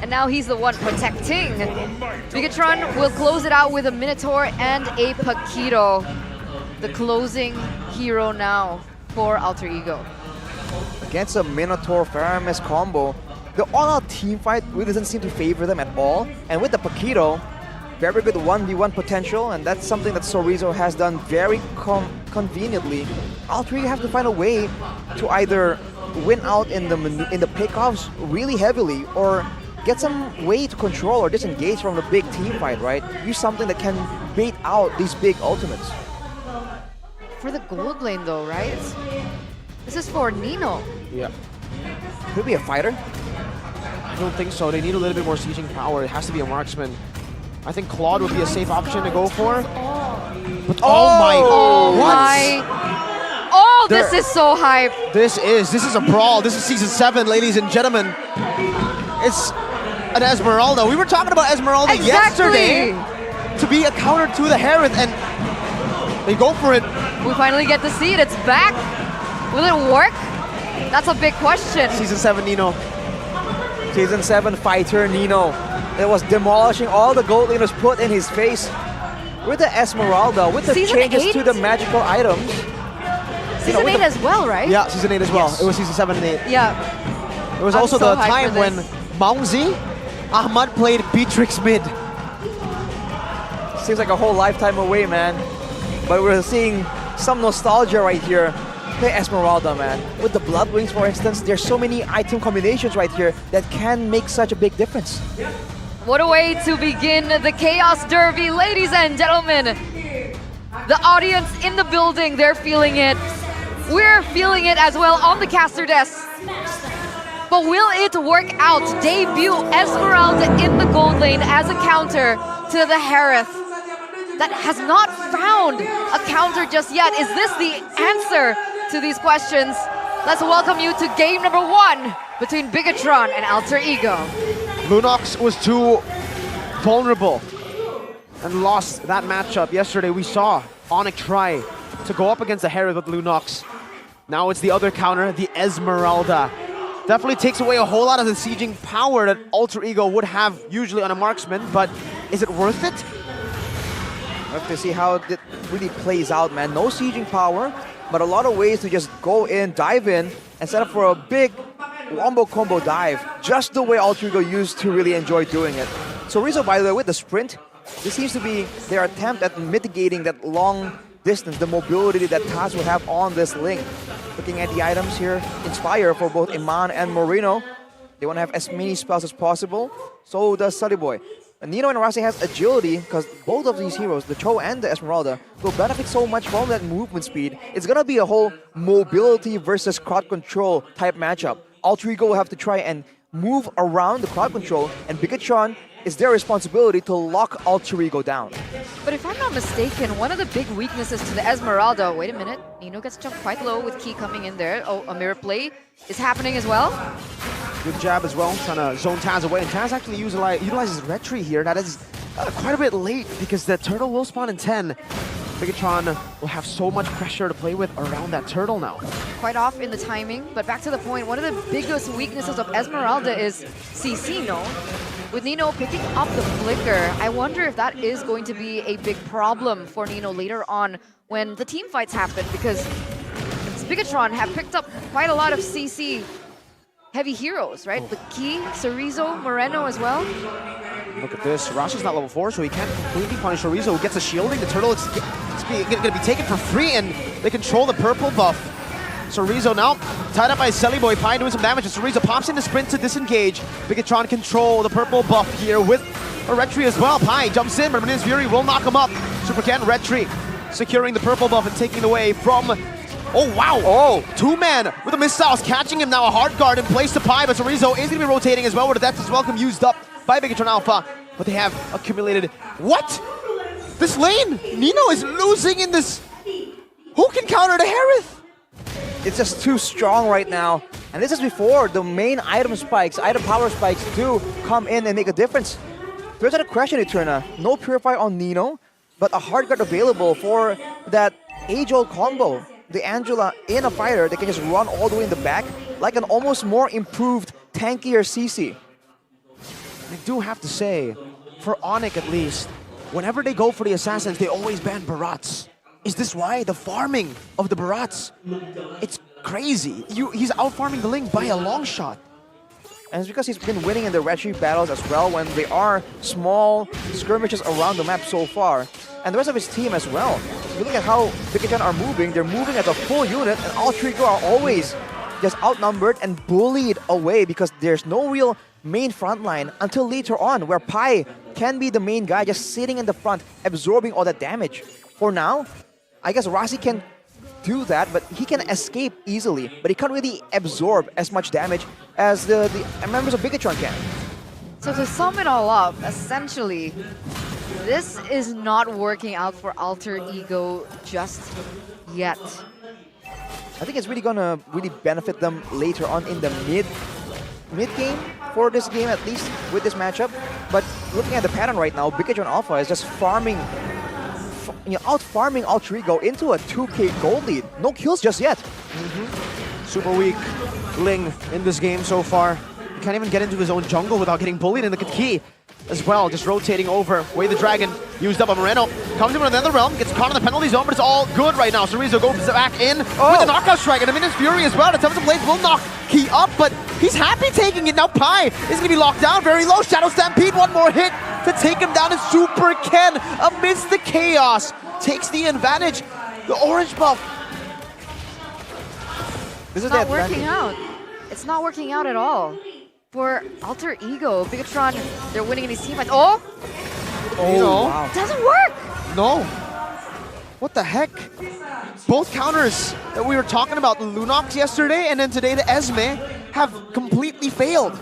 and now he's the one protecting. Bigetron will close it out with a Minotaur and a Paquito. The closing hero now for Alter Ego. Against a Minotaur Faramis combo, the all-out team fight really doesn't seem to favor them at all. And with the Paquito, very good 1v1 potential, and that's something that Chorizo has done very conveniently. Alter Ego have to find a way to either win out in the pickoffs really heavily, or get some way to control or disengage from the big team fight, right? Use something that can bait out these big ultimates. For the gold lane though, right? This is for Nino. Yeah. Could it be a fighter? I don't think so. They need a little bit more sieging power. It has to be a marksman. I think Claude would be a safe option to go for. But Oh what? my! Oh, this is so hype. This is a brawl. This is season 7, ladies and gentlemen. It's an Esmeralda. We were talking about Esmeralda yesterday to be a counter to the Harith, and they go for it. We finally get to see it. It's back. Will it work? That's a big question. Season 7 Nino. Season 7 fighter Nino. It was demolishing all the gold laners put in his face. With the Esmeralda, with the Season changes 8? to the magical items. Season 8 as well, right? Yeah, season 8 as well. Yes. It was season 7 and 8. Yeah. It was I'm also so the hyped time for when this. Maungzi, Ahmad played Beatrix mid. Seems like a whole lifetime away, man. But we're seeing some nostalgia right here. Play Esmeralda, man. With the Blood Wings, for instance, there's so many item combinations right here that can make such a big difference. What a way to begin the Chaos Derby, ladies and gentlemen. The audience in the building, they're feeling it. We're feeling it as well on the caster desk. But will it work out? Debut Esmeralda in the gold lane as a counter to the Harith that has not found a counter just yet. Is this the answer to these questions? Let's welcome you to game number 1 between Bigetron and Alter Ego. Lunox was too vulnerable and lost that matchup. Yesterday we saw Onyx try to go up against the Harith with Lunox. Now it's the other counter, the Esmeralda. Definitely takes away a whole lot of the sieging power that Alter Ego would have usually on a marksman, but is it worth it? We have to see how it really plays out, man. No sieging power, but a lot of ways to just go in, dive in, and set up for a big wombo combo dive, just the way Alter Ego used to really enjoy doing it. So Rizzo, by the way, with the sprint, this seems to be their attempt at mitigating that long distance, the mobility that Taz will have on this link. Looking at the items here, Inspire for both Iman and Moreno. They want to have as many spells as possible. So does Sully Boy. And Nino and Rasi has agility, because both of these heroes, the Cho and the Esmeralda, will benefit so much from that movement speed. It's going to be a whole mobility versus crowd control type matchup. Alter Ego will have to try and move around the crowd control, and Bigetron, it's their responsibility to lock Alter Ego down. But if I'm not mistaken, one of the big weaknesses to the Esmeralda, wait a minute, Nino gets jumped quite low with Key coming in there. Oh, a mirror play is happening as well. Good jab as well, trying to zone Taz away. And Taz actually utilizes Retry here. That is quite a bit late because the turtle will spawn in 10. Bigetron will have so much pressure to play with around that turtle now. Quite off in the timing, but back to the point, one of the biggest weaknesses of Esmeralda is CC, no? With Nino picking up the flicker, I wonder if that is going to be a big problem for Nino later on when the team fights happen, because Bigetron have picked up quite a lot of CC heavy heroes, right? The Key, Chorizo, Moreno as well. Look at this. Rashi's not level 4, so he can't completely punish Chorizo, who gets a shielding. The turtle is going to be taken for free, and they control the purple buff. Chorizo now tied up by Celiboy. Pi doing some damage, and Chorizo pops in the sprint to disengage. Bigetron control the purple buff here with a Retry as well. Pi jumps in, but Manin's Fury will knock him up. Super Ken, Retry securing the purple buff and taking it away from... Oh, wow! Oh, two-man with the missiles, catching him now. A hard guard in place to Pi, but Chorizo is going to be rotating as well, with the Death is Welcome used up by Bigetron Alpha. But they have accumulated... What? This lane! Nino is losing in this... Who can counter the Harith? It's just too strong right now. And this is before the main item spikes, item power spikes do come in and make a difference. There's a question, Eterna. No Purify on Nino, but a hard guard available for that age-old combo. The Angela in a fighter, they can just run all the way in the back like an almost more improved, tankier CC. I do have to say, for Onyx at least, whenever they go for the Assassins, they always ban Barats. Is this why? The farming of the Barats, it's crazy. He's out-farming the Link by a long shot. And it's because he's been winning in the Red Sheep battles as well when they are small skirmishes around the map so far. And the rest of his team as well. If you look at how Bigetron are moving, they're moving as a full unit, and all three are always just outnumbered and bullied away because there's no real main front line until later on, where Pai can be the main guy just sitting in the front, absorbing all that damage. For now, I guess Rasi can do that, but he can escape easily, but he can't really absorb as much damage as the members of Bigetron can. So to sum it all up, essentially, this is not working out for Alter Ego just yet. I think it's really gonna benefit them later on in the mid game for this game, at least with this matchup. But looking at the pattern right now, Bigetron Alpha is just farming, out-farming Alter Ego into a 2k gold lead. No kills just yet. Super weak Ling in this game so far. He can't even get into his own jungle without getting bullied, and look at Key as well, just rotating over. Way the Dragon used up on Moreno. Comes in with another realm, gets caught in the penalty zone, but it's all good right now. Cerezo goes back in with the knockout strike, and a Minute's Fury as well. The Tempest of Blades will knock Key up, but he's happy taking it. Now Pai is going to be locked down very low. Shadow Stampede, one more hit to take him down, and Super Ken amidst the chaos takes the advantage. The orange buff. It's not working out. It's not working out at all. For Alter Ego, Bigetron, they're winning in these team fights. Oh! Wow. It doesn't work! No. What the heck? Both counters that we were talking about, the Lunox yesterday and then today the Esme, have completely failed.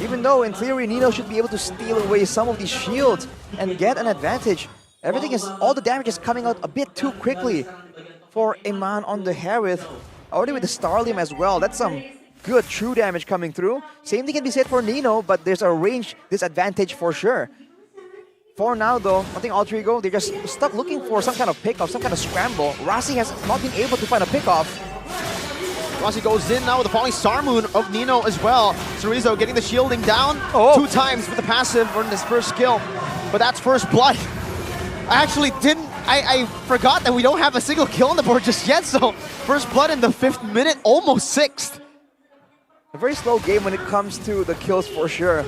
Even though in theory Nino should be able to steal away some of these shields and get an advantage, all the damage is coming out a bit too quickly for Iman on the Harith. Already with the Starlium as well. That's some good true damage coming through. Same thing can be said for Nino, but there's a range disadvantage for sure. For now though, I think Alter Ego, they're just stuck looking for some kind of pickoff, some kind of scramble. Rasi has not been able to find a pickoff. Rasi goes in now with the falling Star Moon of Nino as well. Cerezo getting the shielding down 2 times with the passive on this first skill. But that's first blood. I forgot that we don't have a single kill on the board just yet, so first blood in the 5th minute, almost 6th. A very slow game when it comes to the kills for sure.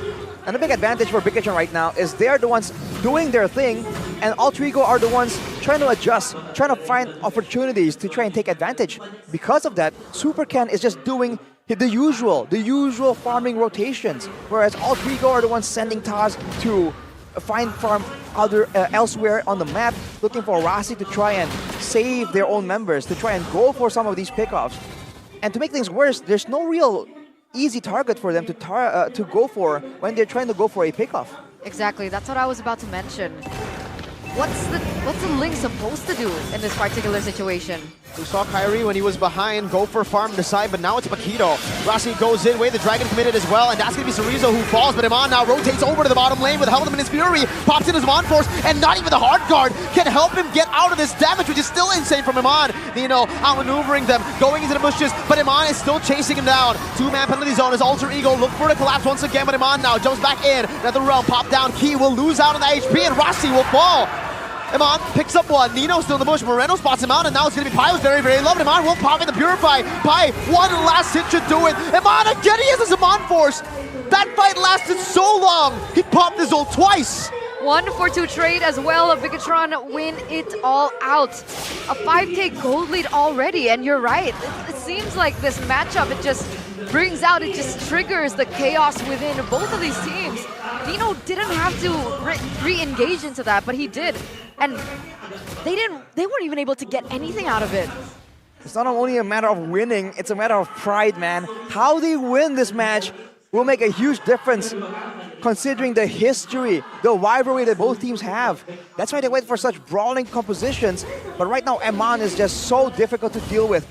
And the big advantage for Bigetron right now is they're the ones doing their thing, and Alter Ego are the ones trying to adjust, trying to find opportunities to try and take advantage. Because of that, Super Ken is just doing the usual farming rotations, whereas Alter Ego are the ones sending Taz to find farm elsewhere on the map, looking for Rasi to try and save their own members, to try and go for some of these pickoffs. And to make things worse, there's no real easy target for them to go for when they're trying to go for a pickoff. Exactly, that's what I was about to mention. What's the Link supposed to do in this particular situation? We saw Kyrie when he was behind go for farm the side, but now it's Paquito. Rasi goes in, Way the Dragon committed as well, and that's going to be Cerezo who falls, but Iman now rotates over to the bottom lane with the help of his Fury, pops in his Iman Force, and not even the hard guard can help him get out of this damage, which is still insane from Iman. Nino outmaneuvering them, going into the bushes, but Iman is still chasing him down. 2-man penalty zone as Alter Ego look for the collapse once again, but Iman now jumps back in. Another realm pop down, Key will lose out on the HP, and Rasi will fall. Iman picks up one, Nino still in the bush, Moreno spots him out, and now it's going to be Pai who's very, very low. Iman will pop in the Purify. Pai, one last hit should do it. Iman again, he has his Iman Force. That fight lasted so long, he popped his ult twice. 1-for-2 trade as well. Bigetron win it all out. A 5k gold lead already, and you're right. It seems like this matchup, it just triggers the chaos within both of these teams. Nino didn't have to re-engage into that, but he did. And they weren't even able to get anything out of it. It's not only a matter of winning, it's a matter of pride, man. How they win this match will make a huge difference considering the history, the rivalry that both teams have. That's why they went for such brawling compositions. But right now, Iman is just so difficult to deal with.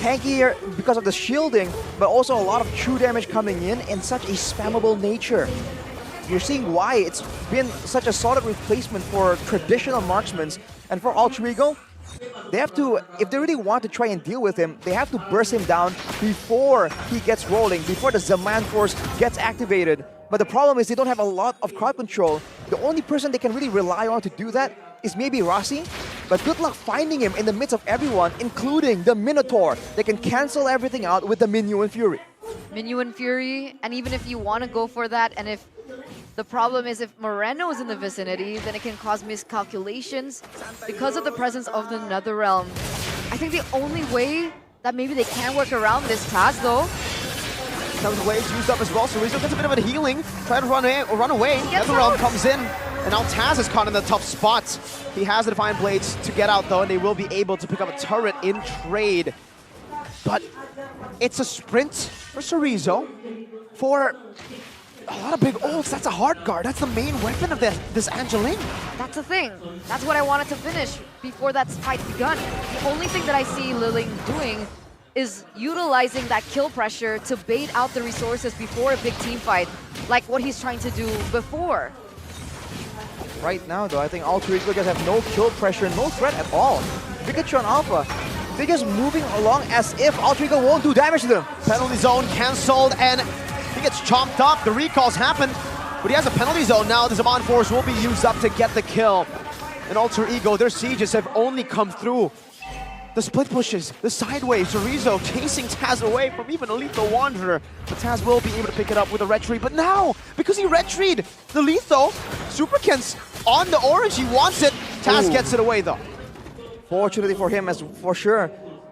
Tankier because of the shielding, but also a lot of true damage coming in such a spammable nature. You're seeing why it's been such a solid replacement for traditional marksmen. And for Alter Ego, they have to, if they really want to try and deal with him, they have to burst him down before he gets rolling, before the Zaman Force gets activated. But the problem is they don't have a lot of crowd control. The only person they can really rely on to do that is maybe Rossi. But good luck finding him in the midst of everyone, including the Minotaur. They can cancel everything out with the Minuan Fury. Minuan Fury, and even if you want to go for that, and if the problem is if Moreno is in the vicinity, then it can cause miscalculations because of the presence of the Netherrealm. I think the only way that maybe they can work around this Taz though. Comes waves used up as well, so Rizzo gets a bit of a healing, try to run away. Netherrealm comes in, and now Taz is caught in the tough spot. He has the Defiant Blades to get out though, and they will be able to pick up a turret in trade. But it's a sprint for Cerezo for a lot of big ults. That's a hard guard. That's the main weapon of this Angeling. That's the thing. That's what I wanted to finish before that fight begun. The only thing that I see Liling doing is utilizing that kill pressure to bait out the resources before a big team fight, like what he's trying to do before. Right now, though, I think Alter Ego just have no kill pressure, no threat at all. Bigetron Alpha, they're just moving along as if Alter Ego won't do damage to them. Penalty zone cancelled, and he gets chomped up. The recalls happen, but he has a penalty zone now. The Zaman Force will be used up to get the kill. And Alter Ego, their sieges have only come through the split pushes, the sideways, Cerezo chasing Taz away from even a Lethal Wanderer. But Taz will be able to pick it up with a retreat. But now, because he retreated the Lethal, Super Ken's on the orange, he wants it. Taz gets it away though. Fortunately for him, as for sure.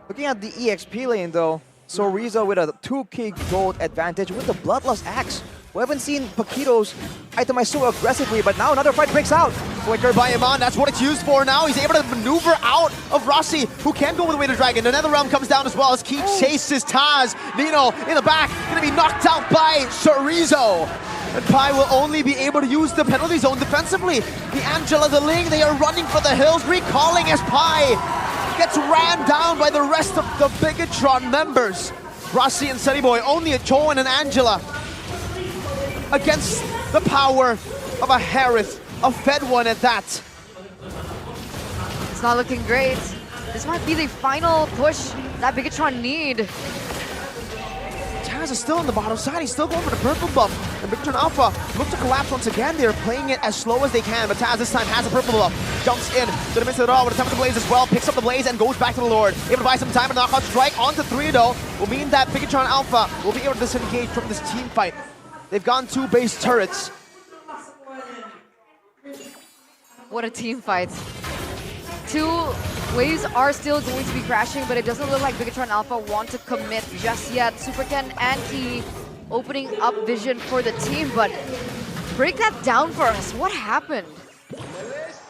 Looking at the EXP lane though, Cerezo with a 2k gold advantage with the Bloodlust Axe. We haven't seen Paquito's itemize so aggressively, but now another fight breaks out. Flicker by Iman, that's what it's used for now. He's able to maneuver out of Rossi, who can go with the way to Dragon. The Netherrealm comes down as well as Keith chases Taz. Nino in the back, gonna be knocked out by Cerezo. And Pai will only be able to use the penalty zone defensively. The Angela, the Ling, they are running for the hills, recalling as Pai gets ran down by the rest of the Bigetron members. Rossi and Sunnyboy, only a Cho and an Angela against the power of a Harith, a fed one at that. It's not looking great. This might be the final push that Bigetron need. Taz is still on the bottom side, he's still going for the purple buff. And Bigetron Alpha look to collapse once again. They're playing it as slow as they can, but Taz this time has a purple buff. Jumps in, didn't miss it at all with a temper the blaze as well, picks up the blaze and goes back to the Lord. Able to buy some time, and a knockout strike onto 3 though will mean that Bigetron Alpha will be able to disengage from this team fight. They've gone 2 base turrets. What a team fight. 2 waves are still going to be crashing, but it doesn't look like Bigetron Alpha want to commit just yet. Super Ken and Key opening up vision for the team, but break that down for us. What happened?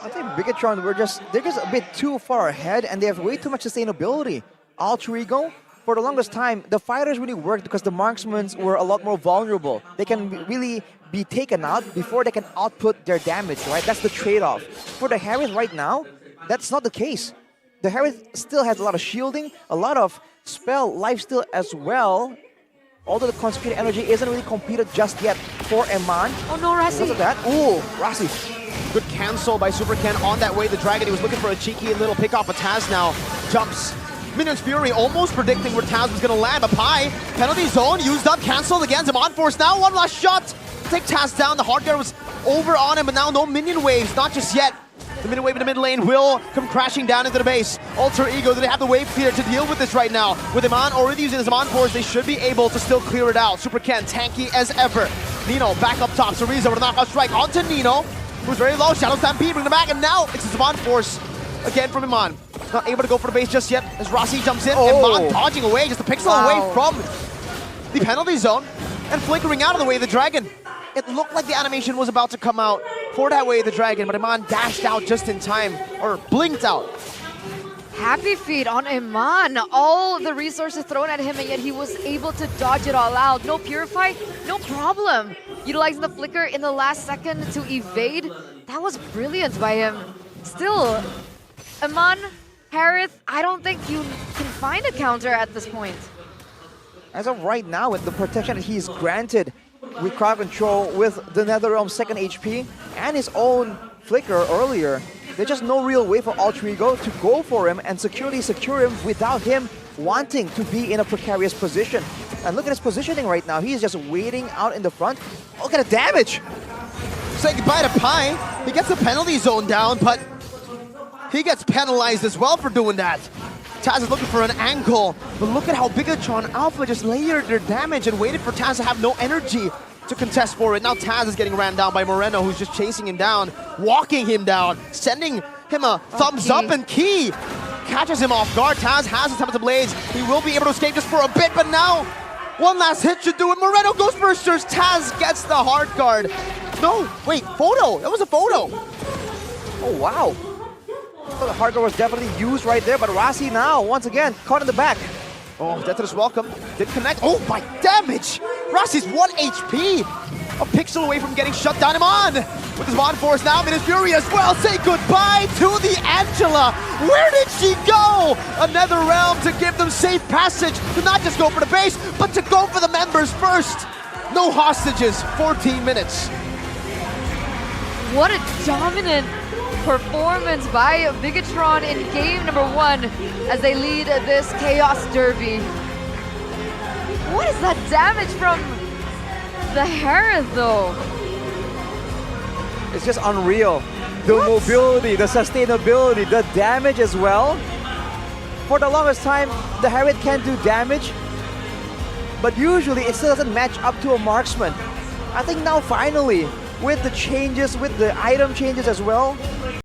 I think Bigetron they're just a bit too far ahead, and they have way too much sustainability. Alter Ego, for the longest time, the fighters really worked because the marksmen were a lot more vulnerable. They can really be taken out before they can output their damage, right? That's the trade-off. For the Harith right now, that's not the case. The Harith still has a lot of shielding, a lot of spell lifesteal as well. Although the concentrated energy isn't really completed just yet for Eman. Oh no, Rossi! Look at that. Ooh, Rossi. Good cancel by Super Ken on that way. The Dragon, he was looking for a cheeky little pick off, but Taz now jumps. Minion's Fury almost predicting where Taz was going to land, but Pai, penalty zone used up, cancelled again. Zaman Force now, one last shot. Take Taz down. The hard guard was over on him, but now no minion waves, not just yet. The minion wave in the mid lane will come crashing down into the base. Alter Ego, do they have the wave clear to deal with this right now? With Iman already using the Zaman Force, they should be able to still clear it out. Super Ken, tanky as ever. Nino back up top. Cerezo with a knockout strike onto Nino, who's very low. Shadow Stampede, bring him back, and now it's the Zaman Force again from Iman. Not able to go for the base just yet as Rossi jumps in. Iman dodging away, just a pixel away from the penalty zone and flickering out of the way of the Dragon. It looked like the animation was about to come out for that way of the Dragon, but Iman dashed out just in time, or blinked out. Happy feet on Iman. All the resources thrown at him, and yet he was able to dodge it all out. No Purify, no problem. Utilizing the flicker in the last second to evade. That was brilliant by him. Still, Iman, Harith, I don't think you can find a counter at this point. As of right now, with the protection that he's granted with crowd control, with the Netherrealm's 2nd HP, and his own flicker earlier, there's just no real way for Alter Ego to go for him and securely secure him without him wanting to be in a precarious position. And look at his positioning right now. He is just waiting out in the front. Look at the damage. Say goodbye to Pi. He gets the penalty zone down, but he gets penalized as well for doing that. Taz is looking for an angle, but look at how Bigetron Alpha just layered their damage and waited for Taz to have no energy to contest for it. Now Taz is getting ran down by Moreno, who's just chasing him down, walking him down, sending him a thumbs up, and Key catches him off guard. Taz has his Tempest Blades. He will be able to escape just for a bit, but now one last hit should do it. Moreno goes bursters. Taz gets the hard guard. No, wait, photo. That was a photo. Oh, wow. So the hard guard was definitely used right there, but Rasi now, once again, caught in the back. Oh, Death to this welcome. Didn't connect. Oh, my damage! Rasi's 1 HP! A pixel away from getting shut down. Him on! With his Von Force now, Minus Fury as well. Say goodbye to the Angela! Where did she go? Another realm to give them safe passage, to not just go for the base, but to go for the members first. No hostages, 14 minutes. What a dominant performance by Bigetron in game number 1 as they lead this Chaos Derby. What is that damage from the Harith though? It's just unreal. The mobility, the sustainability, the damage as well. For the longest time, the Harith can't do damage, but usually it still doesn't match up to a marksman. I think now finally, with the changes, with the item changes as well,